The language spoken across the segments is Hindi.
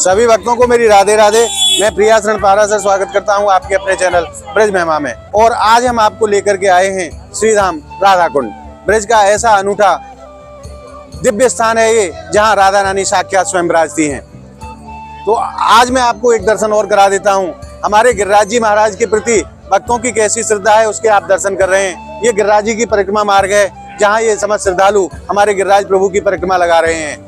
सभी भक्तों को मेरी राधे राधे। मैं प्रियास रणपारा से स्वागत करता हूं आपके अपने चैनल ब्रज महिमा में। और आज हम आपको लेकर के आए हैं श्रीधाम राधा कुंड। ब्रज का ऐसा अनूठा दिव्य स्थान है ये, जहां राधा रानी साक्षात स्वयं विराजती हैं। तो आज मैं आपको एक दर्शन और करा देता हूं। हमारे गिरिराज जी महाराज के प्रति भक्तों की कैसी श्रद्धा है, उसके आप दर्शन कर रहे हैं। ये गिरिराज जी की परिक्रमा मार्ग है, जहां ये समस्त श्रद्धालु हमारे गिरिराज प्रभु की परिक्रमा लगा रहे हैं।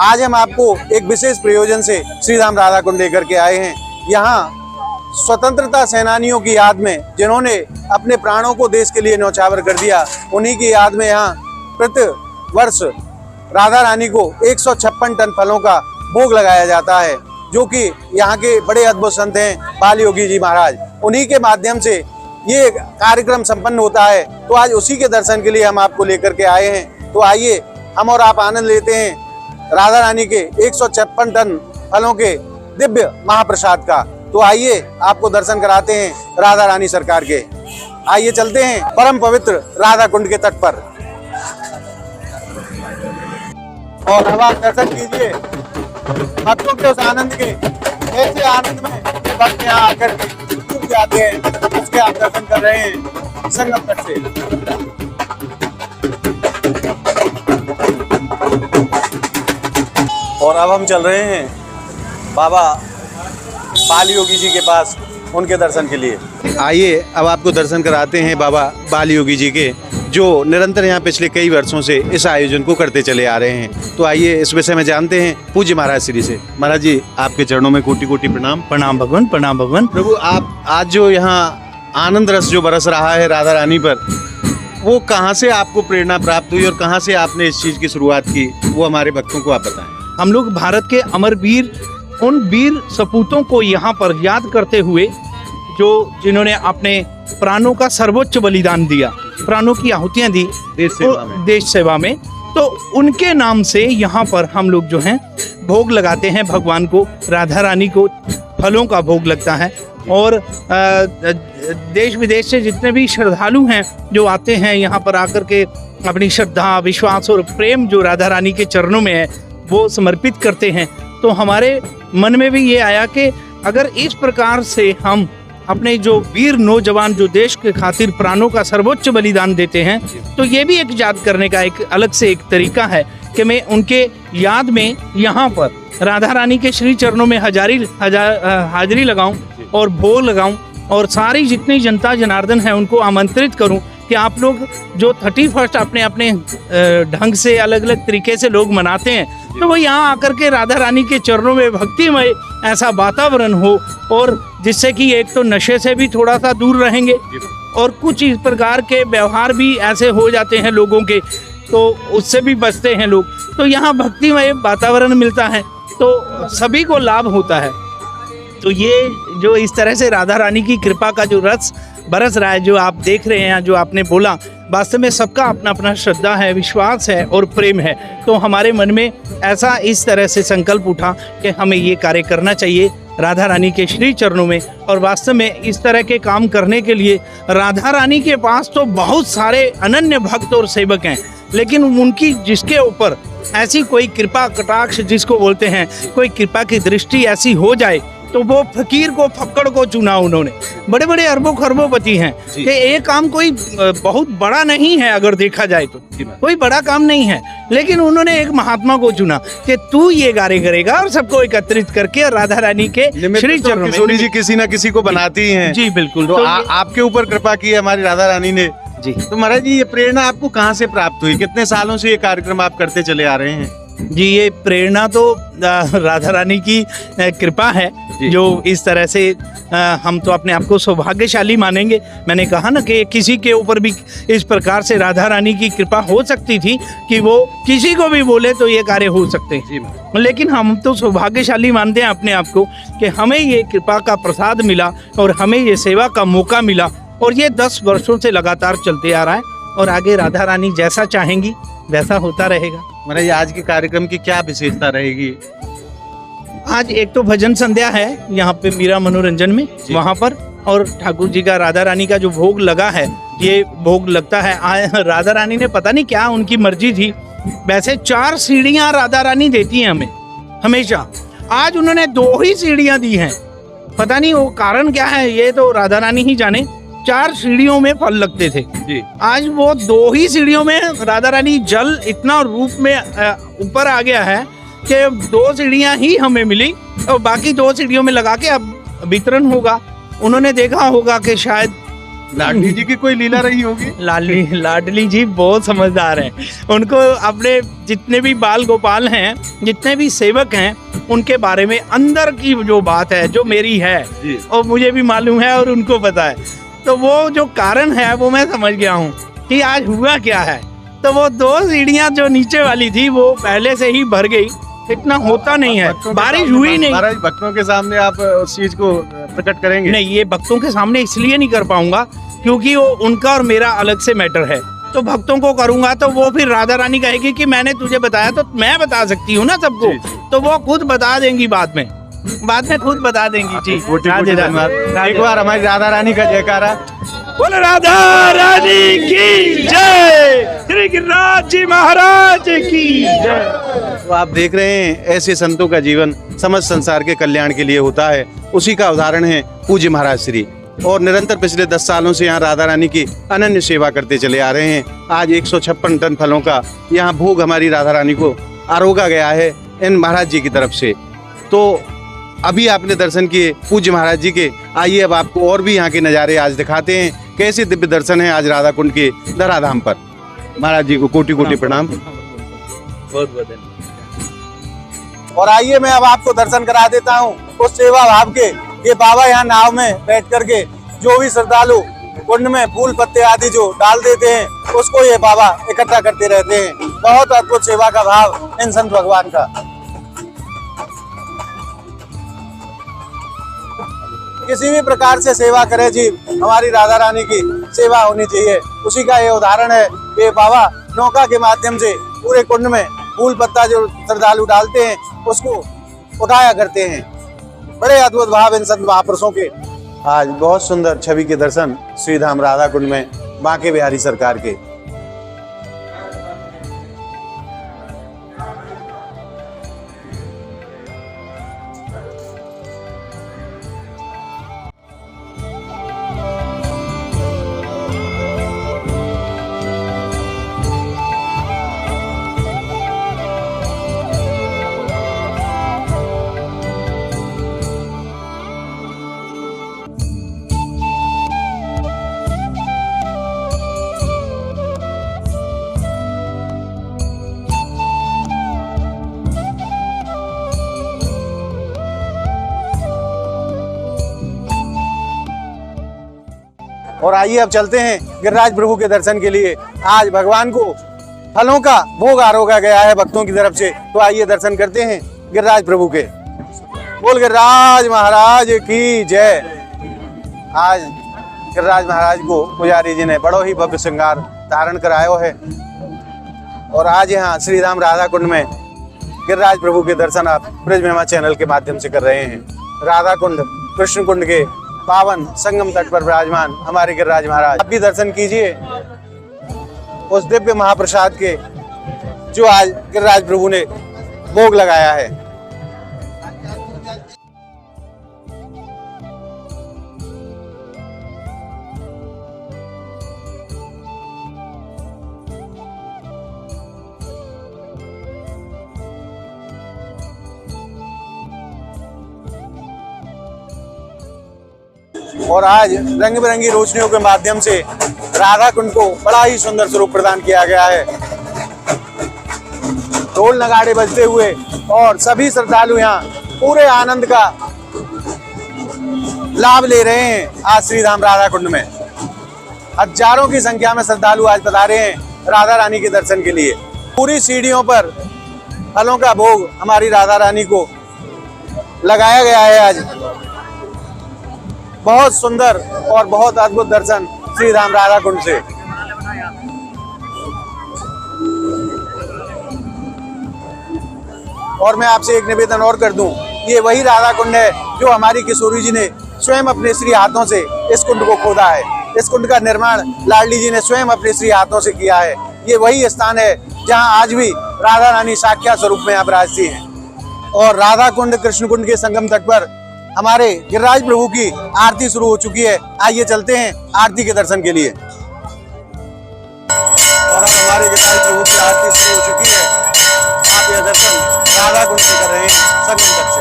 आज हम आपको एक विशेष प्रयोजन से श्रीधाम राधा कुंड लेकर के आए हैं। यहाँ स्वतंत्रता सेनानियों की याद में, जिन्होंने अपने प्राणों को देश के लिए न्यौछावर कर दिया, उन्हीं की याद में यहाँ प्रति वर्ष राधा रानी को 156 टन फलों का भोग लगाया जाता है, जो कि यहाँ के बड़े अद्भुत संत हैं बाल योगी जी महाराज। उन्हीं के माध्यम से ये कार्यक्रम संपन्न होता है। तो आज उसी के दर्शन के लिए हम आपको लेकर के आए हैं। तो आइए हम और आप आनंद लेते हैं राधा रानी के 156 टन फलों के दिव्य महाप्रसाद का। तो आइए आपको दर्शन कराते हैं राधा रानी सरकार के। आइए चलते हैं परम पवित्र राधा कुंड के तट पर, और अब आप दर्शन कीजिए भक्तों के उस आनंद के। ऐसे आनंद में भक्त यहाँ आकर के डूब जाते हैं, उसके आप दर्शन कर रहे हैं संगम तट से। और अब हम चल रहे हैं बाबा बाल योगी जी के पास, उनके दर्शन के लिए। आइए अब आपको दर्शन कराते हैं बाबा बाल योगी जी के, जो निरंतर यहाँ पिछले कई वर्षों से इस आयोजन को करते चले आ रहे हैं। तो आइए इस विषय में जानते हैं पूज्य महाराज श्री से। महाराज जी, आपके चरणों में कोटि कोटि प्रणाम। प्रणाम भगवान, प्रणाम भगवान। प्रभु, आप आज जो यहाँ आनंद रस जो बरस रहा है राधा रानी पर, वो कहाँ से आपको प्रेरणा प्राप्त हुई और कहाँ से आपने इस चीज की शुरुआत की, वो हमारे भक्तों को आप बताएं। हम लोग भारत के अमर वीर, उन वीर सपूतों को यहाँ पर याद करते हुए, जो जिन्होंने अपने प्राणों का सर्वोच्च बलिदान दिया, प्राणों की आहुतियां दी देश सेवा में, तो उनके नाम से यहाँ पर हम लोग जो हैं भोग लगाते हैं भगवान को। राधा रानी को फलों का भोग लगता है। और देश विदेश से जितने भी श्रद्धालु हैं जो आते हैं यहाँ पर आकर के अपनी श्रद्धा, विश्वास और प्रेम जो राधा रानी के चरणों में है वो समर्पित करते हैं। तो हमारे मन में भी ये आया कि अगर इस प्रकार से हम अपने जो वीर नौजवान जो देश के खातिर प्राणों का सर्वोच्च बलिदान देते हैं, तो ये भी एक याद करने का एक अलग से एक तरीका है कि मैं उनके याद में यहाँ पर राधा रानी के श्री चरणों में हाजिरी लगाऊं और भोग लगाऊं, और सारी जितनी जनता जनार्दन है उनको आमंत्रित करूं कि आप लोग जो 31 अपने अपने ढंग से अलग अलग तरीके से लोग मनाते हैं, तो वो यहाँ आकर के राधा रानी के चरणों में भक्तिमय ऐसा वातावरण हो, और जिससे कि एक तो नशे से भी थोड़ा सा दूर रहेंगे, और कुछ इस प्रकार के व्यवहार भी ऐसे हो जाते हैं लोगों के, तो उससे भी बचते हैं लोग। तो यहाँ भक्तिमय वातावरण मिलता है, तो सभी को लाभ होता है। तो ये जो इस तरह से राधा रानी की कृपा का जो रस बरस रहा है, जो आप देख रहे हैं, जो आपने बोला, वास्तव में सबका अपना अपना श्रद्धा है, विश्वास है और प्रेम है। तो हमारे मन में ऐसा इस तरह से संकल्प उठा कि हमें ये कार्य करना चाहिए राधा रानी के श्री चरणों में। और वास्तव में इस तरह के काम करने के लिए राधा रानी के पास तो बहुत सारे अनन्य भक्त और सेवक हैं, लेकिन उनकी जिसके ऊपर ऐसी कोई कृपा कटाक्ष जिसको बोलते हैं, कोई कृपा की दृष्टि ऐसी हो जाए, तो वो फकीर को फक्कड़ को चुना उन्होंने। बड़े बड़े अरबों खरबोपति हैं कि ये काम कोई बहुत बड़ा नहीं है, अगर देखा जाए तो कोई बड़ा काम नहीं है, लेकिन उन्होंने एक महात्मा को चुना कि तू ये कार्य करेगा, और सबको एकत्रित करके राधा रानी के श्री चरणों में। किशोरी जी किसी ना किसी को बनाती हैं। जी बिल्कुल। तो आपके ऊपर कृपा की है हमारी राधा रानी ने जी। तो महाराज जी, ये प्रेरणा आपको कहाँ से प्राप्त हुई? कितने सालों से ये कार्यक्रम आप करते चले आ रहे हैं? जी, ये प्रेरणा तो राधा रानी की कृपा है, जो इस तरह से हम तो अपने आप को सौभाग्यशाली मानेंगे। मैंने कहा ना कि किसी के ऊपर भी इस प्रकार से राधा रानी की कृपा हो सकती थी कि वो किसी को भी बोले तो ये कार्य हो सकते हैं, लेकिन हम तो सौभाग्यशाली मानते हैं अपने आप को कि हमें ये कृपा का प्रसाद मिला और हमें ये सेवा का मौका मिला, और ये 10 वर्षों से लगातार चलते आ रहा है, और आगे राधा रानी जैसा चाहेंगी वैसा होता रहेगा। महाराज, आज के कार्यक्रम की क्या विशेषता रहेगी? आज एक तो भजन संध्या है यहाँ पे मीरा मनोरंजन में, वहाँ पर, और ठाकुर जी का राधा रानी का जो भोग लगा है, ये भोग लगता है। राधा रानी ने पता नहीं क्या उनकी मर्जी थी, वैसे 4 सीढ़ियाँ राधा रानी देती हैं हमें हमेशा, आज उन्होंने 2 ही सीढ़ियां दी हैं। पता नहीं वो कारण क्या है, ये तो राधा रानी ही जाने। 4 सीढ़ियों में फल लगते थे जी। आज वो 2 ही सीढ़ियों में राधा रानी जल इतना रूप में ऊपर आ गया है कि 2 सीढ़ियां ही हमें मिली और बाकी 2 सीढ़ियों में लगा के अब वितरण होगा। उन्होंने देखा होगा कि शायद लाडली जी की कोई लीला रही होगी। लाडली जी बहुत समझदार हैं। उनको अपने जितने भी बाल गोपाल हैं, जितने भी सेवक हैं, उनके बारे में अंदर की जो बात है, जो मेरी है जी। और मुझे भी मालूम है और उनको पता है, तो वो जो कारण है वो मैं समझ गया हूँ कि आज हुआ क्या है। तो वो 2 सीढ़ियाँ जो नीचे वाली थी वो पहले से ही भर गई। इतना होता नहीं है, बारिश हुई नहीं। महाराज भक्तों के सामने आप उस चीज को प्रकट करेंगे? नहीं, ये भक्तों के सामने इसलिए नहीं कर पाऊंगा क्योंकि वो उनका और मेरा अलग से मैटर है। तो भक्तों को करूंगा तो वो फिर राधा रानी कहेगी कि मैंने तुझे बताया, तो मैं बता सकती हूँ ना सबको। तो वो खुद बता देंगी बाद में खुद बता देंगी जी। कोटि धन्यवाद। एक बार हमारी राधा रानी का जयकारा। बोल राधा रानी की जय, श्री गिरिराज जी महाराज की जय। तो आप देख रहे हैं ऐसे संतों का जीवन समस्त संसार के कल्याण के लिए होता है। उसी का उदाहरण है पूज्य महाराज श्री, और निरंतर पिछले 10 सालों से यहाँ राधा रानी की अनन्य सेवा करते चले आ रहे हैं। आज 156 टन फलों का यहाँ भोग हमारी राधा रानी को आरोगा गया है इन महाराज जी की तरफ से। तो अभी आपने दर्शन किए पूज्य महाराज जी के। आइए अब आपको और भी यहाँ के नज़ारे आज दिखाते हैं, कैसे दिव्य दर्शन है आज राधा कुंड के धराधाम पर। महाराज जी को कोटि कोटि प्रणाम। बहुत बहुत धन्यवाद। और आइए मैं अब आपको दर्शन करा देता हूँ उस सेवा भाव के। ये बाबा यहाँ नाव में बैठ करके जो भी श्रद्धालु कुंड में फूल पत्ते आदि जो डाल देते हैं, उसको ये बाबा इकट्ठा करते रहते हैं। बहुत अद्भुत सेवा का भाव इन संत भगवान का। किसी भी प्रकार से सेवा करे जी, हमारी राधा रानी की सेवा होनी चाहिए। उसी का ये उदाहरण है कि बाबा नौका के माध्यम से पूरे कुंड में फूल पत्ता जो श्रद्धालु डालते हैं उसको उठाया करते हैं। बड़े अद्भुत भाव इन संत महापुरुषों के। आज बहुत सुंदर छवि के दर्शन श्री धाम राधा कुंड में बांके बिहारी सरकार के। और आइए अब चलते हैं गिरिराज प्रभु के दर्शन के लिए। आज भगवान को फलों का भोग आरोगा गया है भक्तों की तरफ से। तो आइए दर्शन करते हैं गिरिराज प्रभु के। बोल गिरिराज महाराज की जय। आज गिरिराज महाराज को पुजारी जी ने बड़ो ही भव्य श्रृंगार धारण कराया है। और आज यहाँ श्री धाम राधा कुंड में गिरिराज प्रभु के दर्शन आप ब्रज महिमा चैनल के माध्यम से कर रहे हैं। राधा कुंड कृष्ण कुंड के पावन संगम तट पर विराजमान हमारे गिरिराज महाराज, आप भी दर्शन कीजिए उस दिव्य महाप्रसाद के जो आज गिरिराज प्रभु ने भोग लगाया है। और आज रंग बिरंगी रोशनियों के माध्यम से राधा कुंड को बड़ा ही सुंदर स्वरूप प्रदान किया गया है। ढोल नगाड़े बजते हुए और सभी श्रद्धालु यहाँ पूरे आनंद का लाभ ले रहे हैं। आज श्री धाम राधा कुंड में हजारों की संख्या में श्रद्धालु आज पधारे हैं राधा रानी के दर्शन के लिए। पूरी सीढ़ियों पर फलों का भोग हमारी राधा रानी को लगाया गया है। आज बहुत सुंदर और बहुत अद्भुत दर्शन श्री धाम राधा कुंड से। और मैं आपसे एक निवेदन और कर दूं, ये वही राधा कुंड है जो हमारी किशोरी जी ने स्वयं अपने श्री हाथों से इस कुंड को खोदा है। इस कुंड का निर्माण लाडली जी ने स्वयं अपने श्री हाथों से किया है। ये वही स्थान है जहां आज भी राधा रानी साक्षात स्वरूप में यहाँ विराजती हैं। और राधा कुंड कृष्ण कुंड के संगम तट पर हमारे गिरिराज प्रभु की आरती शुरू हो चुकी है। आइए चलते हैं आरती के दर्शन के लिए। और अब हमारे गिरिराज प्रभु की आरती शुरू हो चुकी है। आप यह दर्शन राधा कुंड से कर रहे हैं, संगम तट से।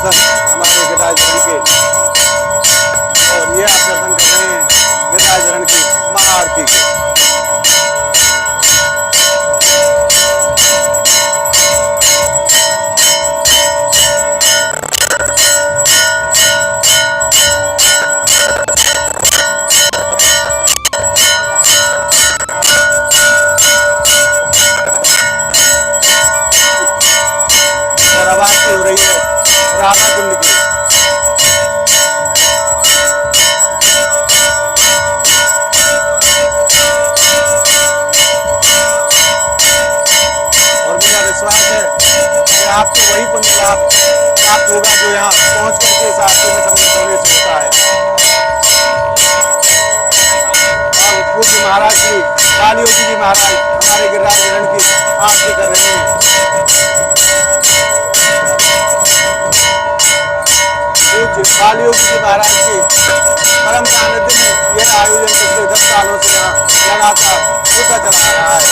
हमारे गिरिराजरण के और ये आप दर्शन कर रहे हैं गिरिराजरण की महाआरती के। और अब आरती हो रही है राधा कुंड की। और मेरा विश्वास है कि आपको वही पुण्य लाभ प्राप्त होगा जो यहाँ पहुँच करके इस आरती में सम्मिलित होने से होता है। और पूज्य महाराज श्री बालयोगी जी महाराज हमारे गिरिराजरण की आरती कर रहे हैं। बालयोगी जी महाराज के परम सानिध्य में यह आयोजन पिछले 10 सालों से यहाँ लगातार होता चला आ रहा है।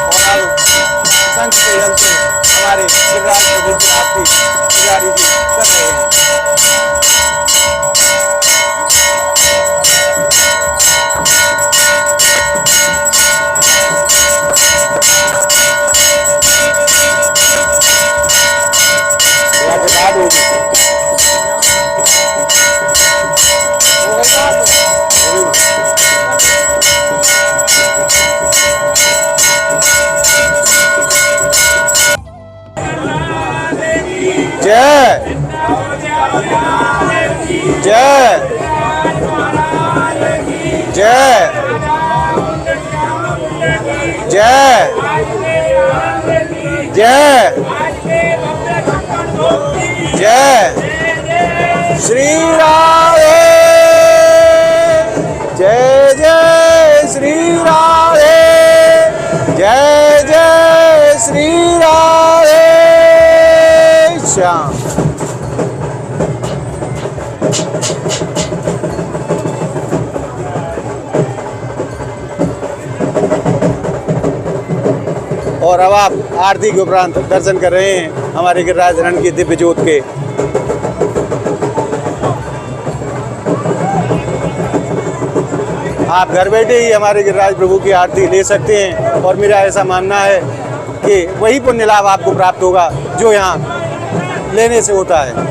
और अब शंख के जल से हमारे गिरिराज प्रभु की आरती पुजारी जी कर रहे हैं। जय जय जय जय जय जय श्री राधे जय जय श्री राधे जय जय श्री राधे श्याम। और अब आप आरती के उपरांत दर्शन कर रहे हैं हमारे गिरिराजरण की दिव्य ज्योत के। आप घर बैठे ही हमारे गिरिराज प्रभु की आरती ले सकते हैं और मेरा ऐसा मानना है कि वही पुण्य लाभ आपको प्राप्त होगा जो यहाँ लेने से होता है।